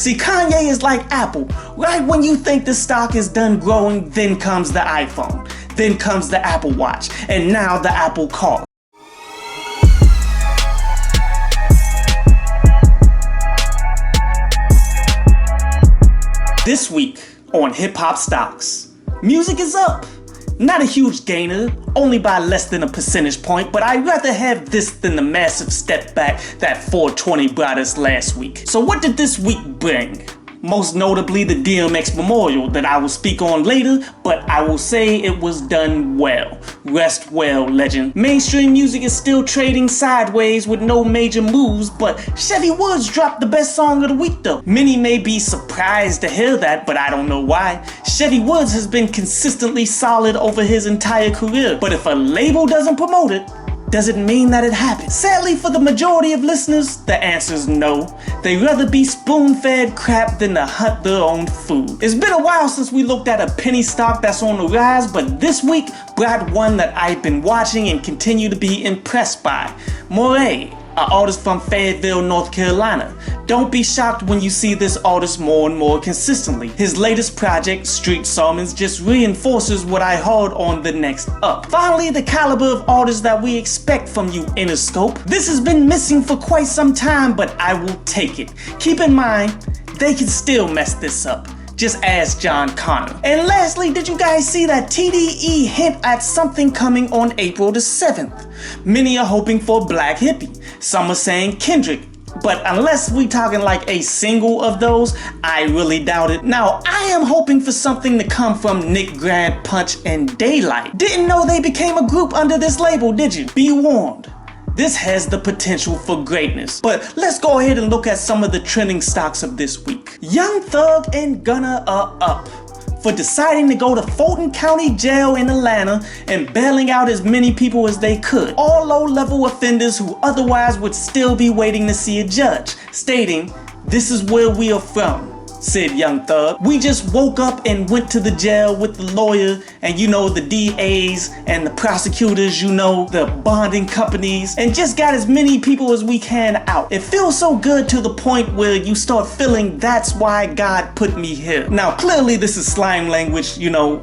See, Kanye is like Apple. Right when you think the stock is done growing, then comes the iPhone. Then comes the Apple Watch. And now the Apple Car. This week on Hip Hop Stocks, music is up. Not a huge gainer, only by less than a percentage point, but I'd rather have this than the massive step back that 420 brought us last week. So what did this week bring? Most notably the DMX Memorial that I will speak on later, but I will say it was done well. Rest well, legend. Mainstream music is still trading sideways with no major moves, but Chevy Woods dropped the best song of the week though. Many may be surprised to hear that, but I don't know why. Chevy Woods has been consistently solid over his entire career, but if a label doesn't promote it, does it mean that it happened? Sadly, for the majority of listeners, the answer is no. They'd rather be spoon-fed crap than to hunt their own food. It's been a while since we looked at a penny stock that's on the rise, but this week brought one that I've been watching and continue to be impressed by. Moray, an artist from Fayetteville, North Carolina. Don't be shocked when you see this artist more and more consistently. His latest project, Street Sermons, just reinforces what I heard on The Next Up. Finally, the caliber of artist that we expect from you, Interscope. This has been missing for quite some time, but I will take it. Keep in mind, they can still mess this up. Just ask John Connor. And lastly, did you guys see that TDE hint at something coming on April the 7th? Many are hoping for Black Hippie. Some are saying Kendrick. But unless we talking like a single of those, I really doubt it. Now, I am hoping for something to come from Nick Grant, Punch, and Daylight. Didn't know they became a group under this label, did you? Be warned. This has the potential for greatness. But let's go ahead and look at some of the trending stocks of this week. Young Thug and Gunna are up for deciding to go to Fulton County Jail in Atlanta and bailing out as many people as they could. All low-level offenders who otherwise would still be waiting to see a judge, stating, "This is where we are from," said Young Thug. "We just woke up and went to the jail with the lawyer and the DAs and the prosecutors, the bonding companies, and just got as many people as we can out. It feels so good to the point where you start feeling that's why God put me here." Now clearly this is slang language,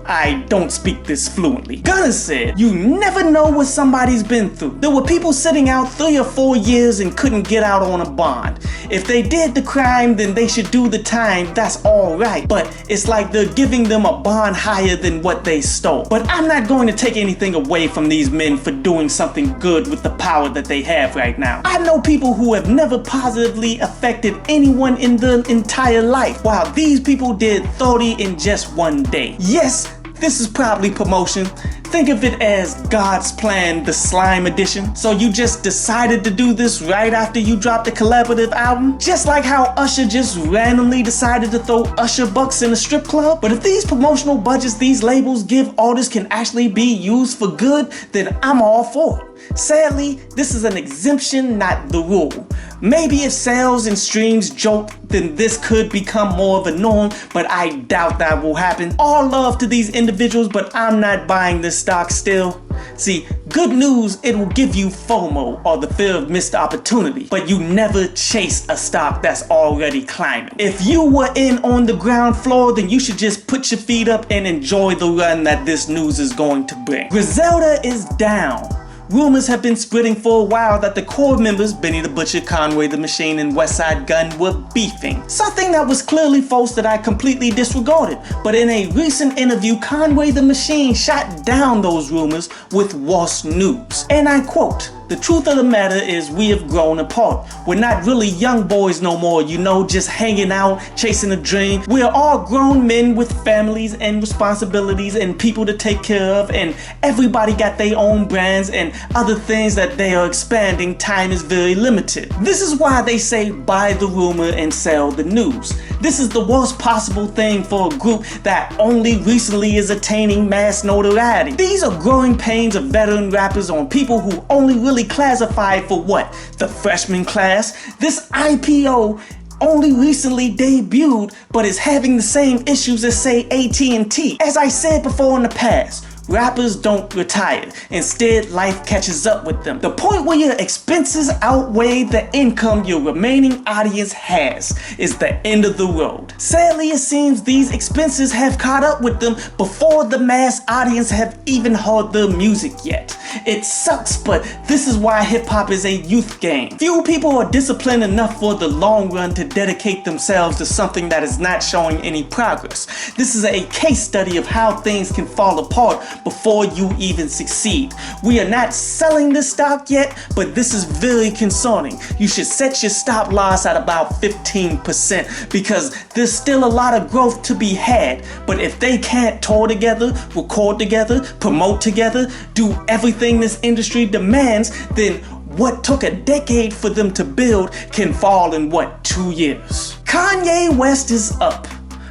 I don't speak this fluently. Gunna said, "You never know what somebody's been through. There were people sitting out 3 or 4 years and couldn't get out on a bond. If they did the crime, then they should do the time. That's all right, but it's like they're giving them a bond higher than what they stole. But I'm not going to take anything away from these men for doing something good with the power that they have right now. I know people who have never positively affected anyone in their entire life, while these people did 30 in just one day. Yes, this is probably promotion. Think of it as God's plan, the Slime edition. So you just decided to do this right after you dropped a collaborative album? Just like how Usher just randomly decided to throw Usher bucks in a strip club? But if these promotional budgets these labels give artists can actually be used for good, then I'm all for it. Sadly, this is an exemption, not the rule. Maybe if sales and streams jolt, then this could become more of a norm, but I doubt that will happen. All love to these individuals, but I'm not buying this stock still. See, good news, it will give you FOMO, or the fear of missed opportunity, but you never chase a stock that's already climbing. If you were in on the ground floor, then you should just put your feet up and enjoy the run that this news is going to bring. Griselda is down. Rumors have been spreading for a while that the core members, Benny the Butcher, Conway the Machine, and Westside Gunn, were beefing. Something that was clearly false that I completely disregarded. But in a recent interview, Conway the Machine shot down those rumors with worse news. And I quote, "The truth of the matter is we have grown apart. We're not really young boys no more, just hanging out, chasing a dream. We are all grown men with families and responsibilities and people to take care of, and everybody got their own brands and other things that they are expanding. Time is very limited. This is why they say buy the rumor and sell the news. This is the worst possible thing for a group that only recently is attaining mass notoriety. These are growing pains of veteran rappers on people who only really classified for what? The freshman class? This IPO only recently debuted, but is having the same issues as say AT&T. As I said before in the past, Rappers don't retire. Instead, life catches up with them. The point where your expenses outweigh the income your remaining audience has is the end of the road. Sadly, it seems these expenses have caught up with them before the mass audience have even heard their music yet. It sucks, but this is why hip-hop is a youth game. Few people are disciplined enough for the long run to dedicate themselves to something that is not showing any progress. This is a case study of how things can fall apart before you even succeed. We are not selling this stock yet, but this is very concerning. You should set your stop loss at about 15% because there's still a lot of growth to be had. But if they can't tour together, record together, promote together, do everything this industry demands, then what took a decade for them to build can fall in 2 years? Kanye West is up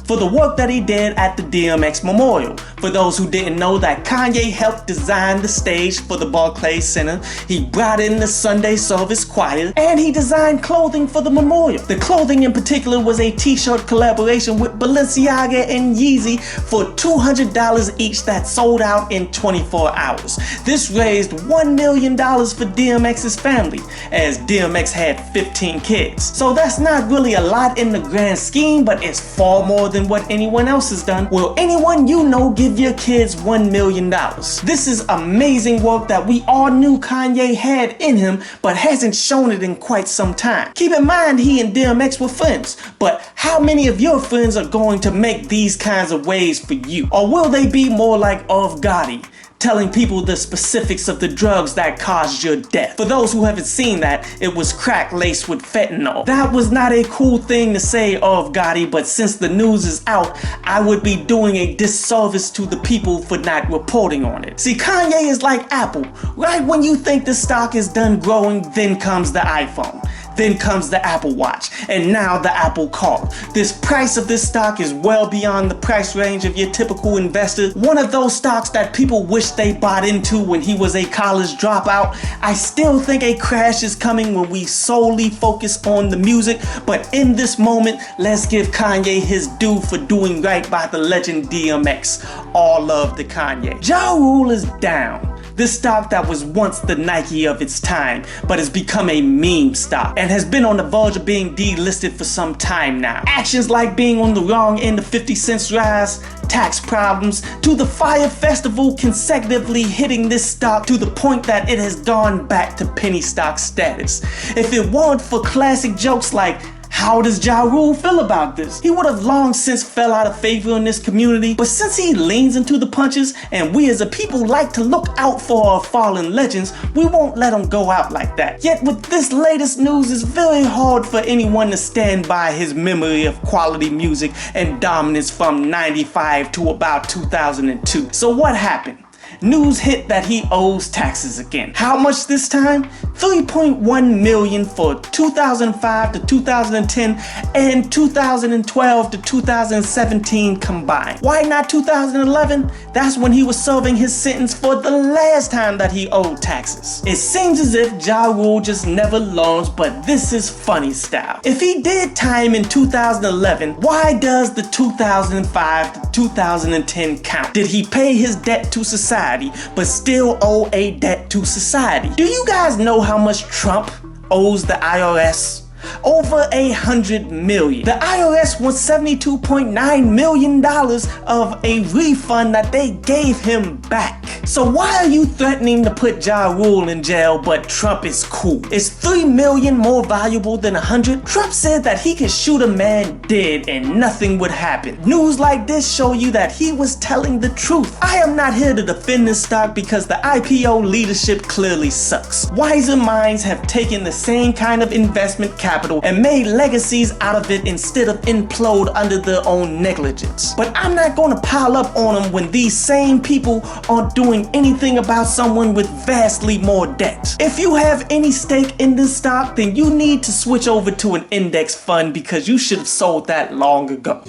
for the work that he did at the DMX Memorial. For those who didn't know, that Kanye helped design the stage for the Barclays Center, he brought in the Sunday service choir, and he designed clothing for the memorial. The clothing in particular was a t-shirt collaboration with Balenciaga and Yeezy for $200 each that sold out in 24 hours. This raised $1 million for DMX's family, as DMX had 15 kids. So that's not really a lot in the grand scheme, but it's far more than what anyone else has done. Will anyone you know give your kids $1 million? This is amazing work that we all knew Kanye had in him, but hasn't shown it in quite some time. Keep in mind, he and DMX were friends, but how many of your friends are going to make these kinds of waves for you? Or will they be more like Irv Gotti, telling people the specifics of the drugs that caused your death? For those who haven't seen that, it was crack laced with fentanyl. That was not a cool thing to say, Irv Gotti, but since the news is out, I would be doing a disservice to the people for not reporting on it. See, Kanye is like Apple. Right when you think the stock is done growing, then comes the iPhone. Then comes the Apple Watch, and now the Apple Car. This price of this stock is well beyond the price range of your typical investor. One of those stocks that people wish they bought into when he was a college dropout. I still think a crash is coming when we solely focus on the music, but in this moment, let's give Kanye his due for doing right by the legend DMX. All love to Kanye. Ja Rule is down. This stock that was once the Nike of its time, but has become a meme stock and has been on the verge of being delisted for some time now. Actions like being on the wrong end of 50 Cent's rise, tax problems, to the Fire Festival consecutively hitting this stock to the point that it has gone back to penny stock status. If it weren't for classic jokes like, how does Ja Rule feel about this? He would have long since fell out of favor in this community, but since he leans into the punches and we as a people like to look out for our fallen legends, we won't let him go out like that. Yet with this latest news, it's very hard for anyone to stand by his memory of quality music and dominance from 95 to about 2002. So what happened? News hit that he owes taxes again. How much this time? $3.1 million for 2005 to 2010 and 2012 to 2017 combined. Why not 2011? That's when he was serving his sentence for the last time that he owed taxes. It seems as if Ja Rule just never learns, but this is funny style. If he did time in 2011, why does the 2005 to 2010 count? Did he pay his debt to society but still owe a debt to society? Do you guys know how much Trump owes the IRS? Over $100 million. The IRS wants $72.9 million of a refund that they gave him back. So why are you threatening to put Ja Rule in jail but Trump is cool? Is $3 million more valuable than 100? Trump said that he could shoot a man dead and nothing would happen. News like this show you that he was telling the truth. I am not here to defend this stock because the IPO leadership clearly sucks. Wiser minds have taken the same kind of investment capital and made legacies out of it instead of implode under their own negligence. But I'm not going to pile up on them when these same people aren't doing anything about someone with vastly more debt. If you have any stake in this stock, then you need to switch over to an index fund because you should have sold that long ago.